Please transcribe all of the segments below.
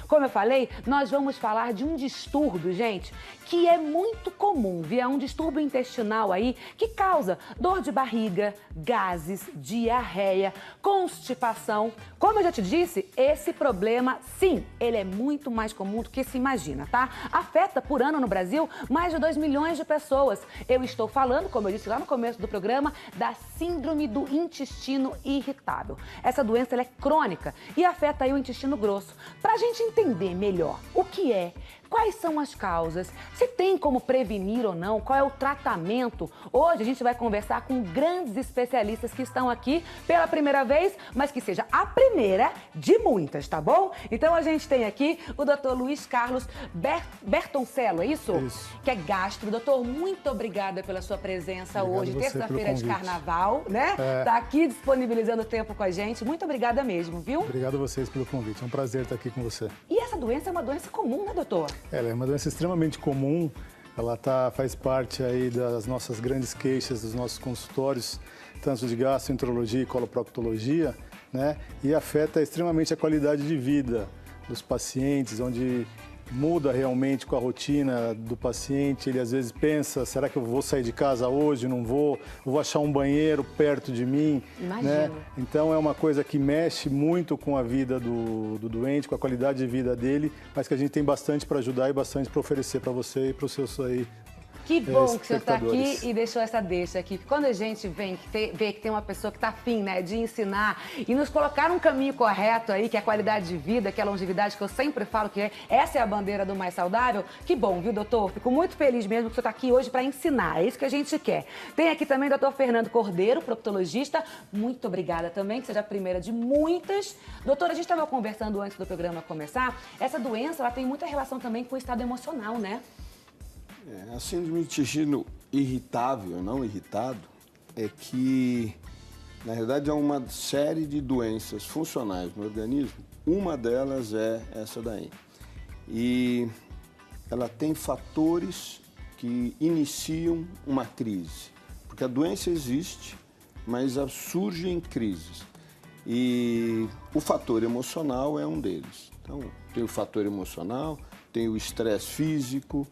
Como eu falei, nós vamos falar de um distúrbio, gente, que é muito comum, viu? É um distúrbio intestinal aí que causa dor de barriga, gases, diarreia, constipação. Como eu já te disse, esse problema, sim, ele é muito mais comum do que se imagina, tá? Afeta por ano no Brasil mais de 2 milhões de pessoas. Eu estou falando, como eu disse lá no começo do programa, da síndrome do intestino irritável. Essa doença ela é crônica e afeta aí o intestino grosso. Para a gente entender melhor o que é, quais são as causas, se tem como prevenir ou não, qual é o tratamento. Hoje a gente vai conversar com grandes especialistas que estão aqui pela primeira vez, mas que seja a primeira de muitas, tá bom? Então a gente tem aqui o Dr. Luiz Carlos Bertoncello, é isso? Isso. Que é gastro. Doutor, muito obrigada pela sua presença Obrigado hoje, você terça-feira de pelo convite. carnaval, né? Tá aqui disponibilizando tempo com a gente. Muito obrigada mesmo, viu? Obrigado a vocês pelo convite. É um prazer estar aqui com você. E essa doença é uma doença comum, né, doutor? Ela é uma doença extremamente comum. Ela faz parte aí das nossas grandes queixas, dos nossos consultórios, tanto de gastroenterologia e coloproctologia, né? E afeta extremamente a qualidade de vida dos pacientes, onde muda realmente com a rotina do paciente. Ele às vezes pensa, será que eu vou sair de casa hoje? Não vou? Vou achar um banheiro perto de mim? Imagino. Né? Então é uma coisa que mexe muito com a vida do doente, com a qualidade de vida dele, mas que a gente tem bastante para ajudar e bastante para oferecer para você e para os seus aí. Que bom que o senhor está aqui espectadores. e deixou essa deixa aqui. Quando a gente vê que tem uma pessoa que está afim, né, de ensinar e nos colocar um caminho correto aí, que é a qualidade de vida, que é a longevidade, que eu sempre falo que essa é a bandeira do mais saudável, que bom, viu, doutor? Fico muito feliz mesmo que o senhor está aqui hoje para ensinar. É isso que a gente quer. Tem aqui também o doutor Fernando Cordeiro, proctologista. Muito obrigada também, que seja a primeira de muitas. Doutor, a gente estava conversando antes do programa começar. Essa doença, ela tem muita relação também com o estado emocional, né? A síndrome do intestino irritável, não irritado, é que, na realidade, é uma série de doenças funcionais no organismo. Uma delas é essa daí. E ela tem fatores que iniciam uma crise. Porque a doença existe, mas ela surge em crises. E o fator emocional é um deles. Então, tem o fator emocional, tem o estresse físico,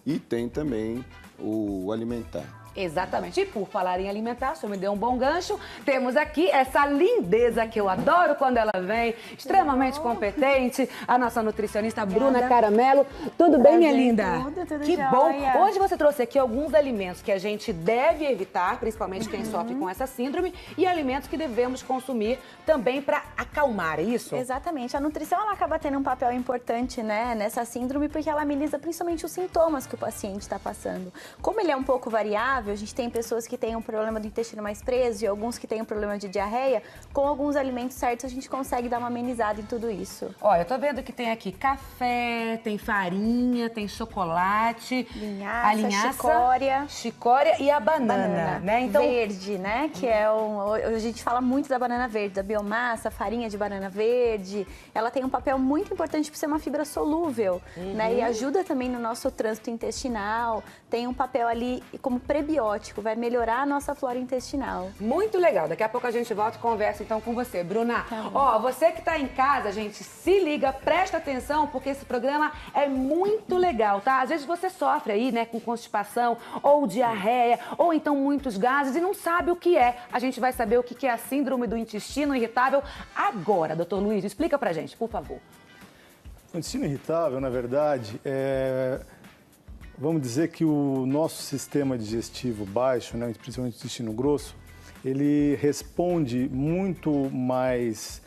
e tem também o alimentar. Exatamente. E por falar em alimentar, o senhor me deu um bom gancho. Temos aqui essa lindeza que eu adoro quando ela vem, extremamente competente, a nossa nutricionista Bruna Caramelo. Tudo bem, minha linda? Tudo que jóia. bom. Hoje você trouxe aqui alguns alimentos que a gente deve evitar, principalmente quem sofre com essa síndrome, e alimentos que devemos consumir também para acalmar, é isso? Exatamente. A nutrição ela acaba tendo um papel importante, né, nessa síndrome, porque ela ameniza principalmente os sintomas que o paciente está passando. Como ele é um pouco variável, a gente tem pessoas que têm um problema do intestino mais preso e alguns que têm um problema de diarreia. Com alguns alimentos certos, a gente consegue dar uma amenizada em tudo isso. Olha, eu tô vendo que tem aqui café, tem farinha, tem chocolate, Linhaça, a linhaça, chicória e a banana, né? Então, verde, né? Que é a gente fala muito da banana verde, da biomassa, farinha de banana verde. Ela tem um papel muito importante por ser uma fibra solúvel, né? E ajuda também no nosso trânsito intestinal. Tem um papel ali como prebiótico, vai melhorar a nossa flora intestinal. Muito legal. Daqui a pouco a gente volta e conversa então com você, Bruna. Tá bom. Ó, você que tá em casa, gente, se liga, presta atenção, porque esse programa é muito legal, tá? Às vezes você sofre aí, né, com constipação ou diarreia, ou então muitos gases e não sabe o que é. A gente vai saber o que é a síndrome do intestino irritável agora. Doutor Luiz, explica pra gente, por favor. O intestino irritável, na verdade, vamos dizer que o nosso sistema digestivo baixo, né, principalmente o intestino grosso, ele responde muito mais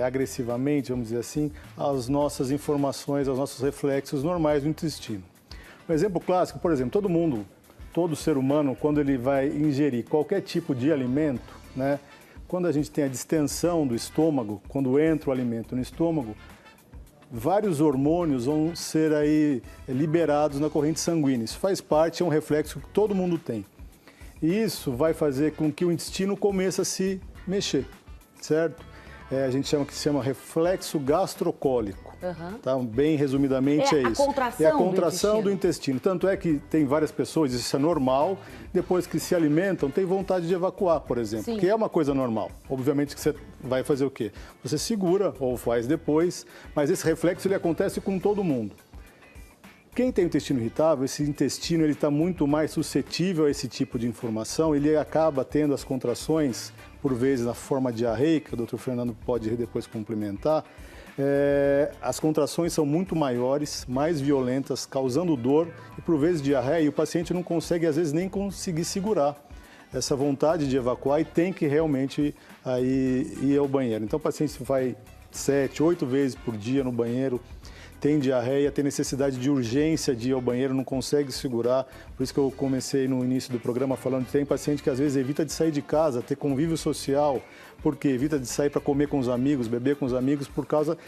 agressivamente, vamos dizer assim, às nossas informações, aos nossos reflexos normais do intestino. Um exemplo clássico, por exemplo, todo ser humano, quando ele vai ingerir qualquer tipo de alimento, né, quando a gente tem a distensão do estômago, quando entra o alimento no estômago, vários hormônios vão ser aí liberados na corrente sanguínea. Isso faz parte, é um reflexo que todo mundo tem. E isso vai fazer com que o intestino comece a se mexer, certo? a gente chama reflexo gastrocólico. Tá? Bem resumidamente é isso. É a contração do intestino. Tanto é que tem várias pessoas, isso é normal, depois que se alimentam, tem vontade de evacuar, por exemplo. Sim. Que é uma coisa normal. Obviamente que você vai fazer o quê? Você segura ou faz depois, mas esse reflexo ele acontece com todo mundo. Quem tem o intestino irritável, esse intestino está muito mais suscetível a esse tipo de informação, ele acaba tendo as contrações, por vezes na forma diarreica, o Dr. Fernando pode depois complementar, as contrações são muito maiores, mais violentas, causando dor e por vezes diarreia, e o paciente não consegue, às vezes, nem conseguir segurar essa vontade de evacuar e tem que realmente aí ir ao banheiro. Então o paciente vai 7, 8 vezes por dia no banheiro, tem diarreia, tem necessidade de urgência de ir ao banheiro, não consegue segurar. Por isso que eu comecei no início do programa falando que tem paciente que às vezes evita de sair de casa, ter convívio social, porque evita de sair para comer com os amigos, beber com os amigos, por causa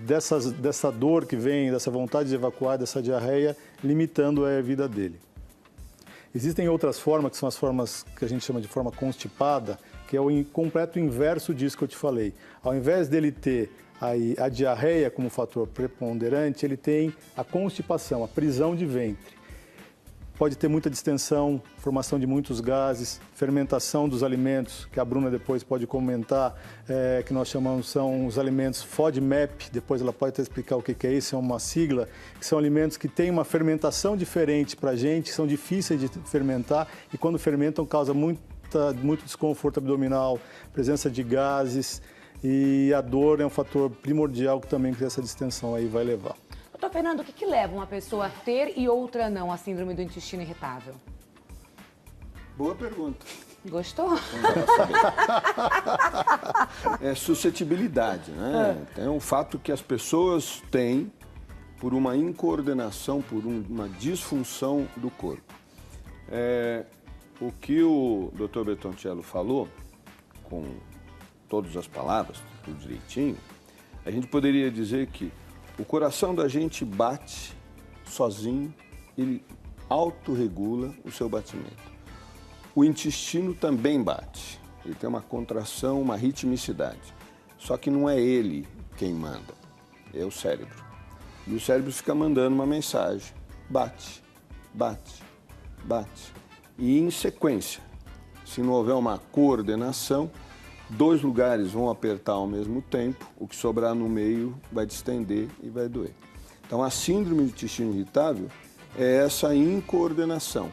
dessa dor que vem, dessa vontade de evacuar, dessa diarreia, limitando a vida dele. Existem outras formas, que são as formas que a gente chama de forma constipada, que é o completo inverso disso que eu te falei. Ao invés dele ter a diarreia como fator preponderante, ele tem a constipação, a prisão de ventre. Pode ter muita distensão, formação de muitos gases, fermentação dos alimentos, que a Bruna depois pode comentar, que nós chamamos, são os alimentos FODMAP, depois ela pode até explicar o que é isso, é uma sigla, que são alimentos que têm uma fermentação diferente para a gente, são difíceis de fermentar e quando fermentam causa muito desconforto abdominal, presença de gases, e a dor é um fator primordial que também essa distensão aí vai levar. Doutor Fernando, o que leva uma pessoa a ter e outra não a síndrome do intestino irritável? Boa pergunta. Gostou? É suscetibilidade, né? É um fato que as pessoas têm por uma incoordenação, por uma disfunção do corpo. O que o Dr. Bertoncello falou, com todas as palavras, tudo direitinho, a gente poderia dizer que o coração da gente bate sozinho, ele autorregula o seu batimento. O intestino também bate, ele tem uma contração, uma ritmicidade. Só que não é ele quem manda, é o cérebro. E o cérebro fica mandando uma mensagem, bate, bate, bate. E em sequência, se não houver uma coordenação, 2 lugares vão apertar ao mesmo tempo, o que sobrar no meio vai distender e vai doer. Então, a síndrome do intestino irritável é essa incoordenação.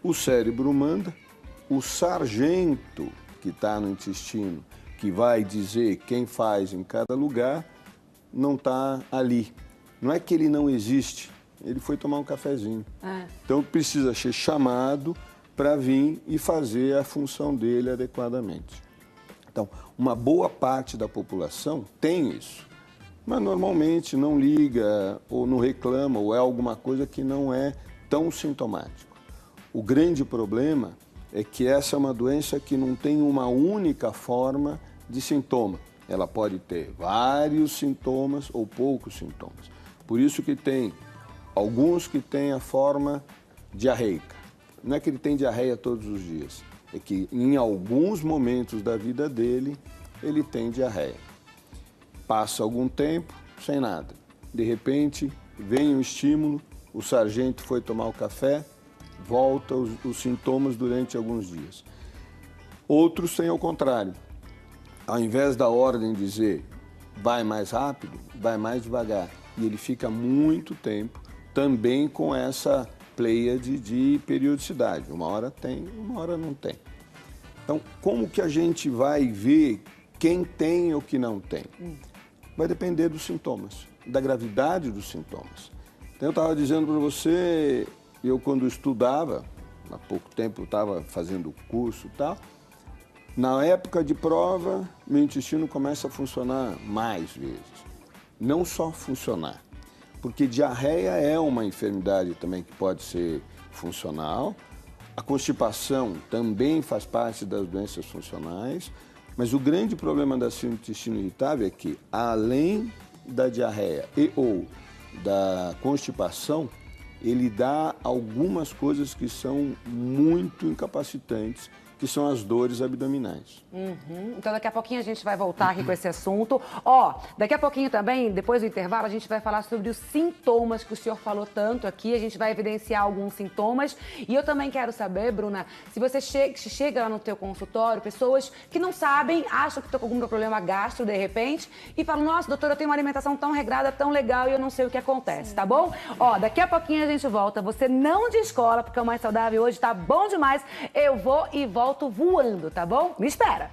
O cérebro manda, o sargento que está no intestino, que vai dizer quem faz em cada lugar, não está ali. Não é que ele não existe, ele foi tomar um cafezinho. Então, precisa ser chamado para vir e fazer a função dele adequadamente. Então, uma boa parte da população tem isso, mas normalmente não liga ou não reclama ou é alguma coisa que não é tão sintomático. O grande problema é que essa é uma doença que não tem uma única forma de sintoma. Ela pode ter vários sintomas ou poucos sintomas. Por isso que tem alguns que têm a forma diarreica. Não é que ele tem diarreia todos os dias. É que em alguns momentos da vida dele, ele tem diarreia. Passa algum tempo sem nada. De repente, vem um estímulo, o sargento foi tomar o café, volta os sintomas durante alguns dias. Outros têm ao contrário. Ao invés da ordem dizer vai mais rápido, vai mais devagar. E ele fica muito tempo também com essa pleiade de periodicidade. Uma hora tem, uma hora não tem. Então, como que a gente vai ver quem tem ou que não tem? Vai depender dos sintomas, da gravidade dos sintomas. Então, eu estava dizendo para você, eu quando estudava, há pouco tempo eu estava fazendo curso e tal, na época de prova, meu intestino começa a funcionar mais vezes. Não só funcionar, porque diarreia é uma enfermidade também que pode ser funcional, a constipação também faz parte das doenças funcionais, mas o grande problema da síndrome do intestino irritável é que, além da diarreia e ou da constipação, ele dá algumas coisas que são muito incapacitantes, que são as dores abdominais. Então, daqui a pouquinho a gente vai voltar aqui com esse assunto. Ó, daqui a pouquinho também, depois do intervalo, a gente vai falar sobre os sintomas que o senhor falou tanto aqui. A gente vai evidenciar alguns sintomas. E eu também quero saber, Bruna, se você chega lá no teu consultório, pessoas que não sabem, acham que estão com algum problema gastro, de repente, e falam, nossa, doutora, eu tenho uma alimentação tão regrada, tão legal, e eu não sei o que acontece, tá bom? Ó, daqui a pouquinho a gente volta. Você não descola, porque o Mais Saudável hoje tá bom demais. Eu vou e volto voando, tá bom? Me espera!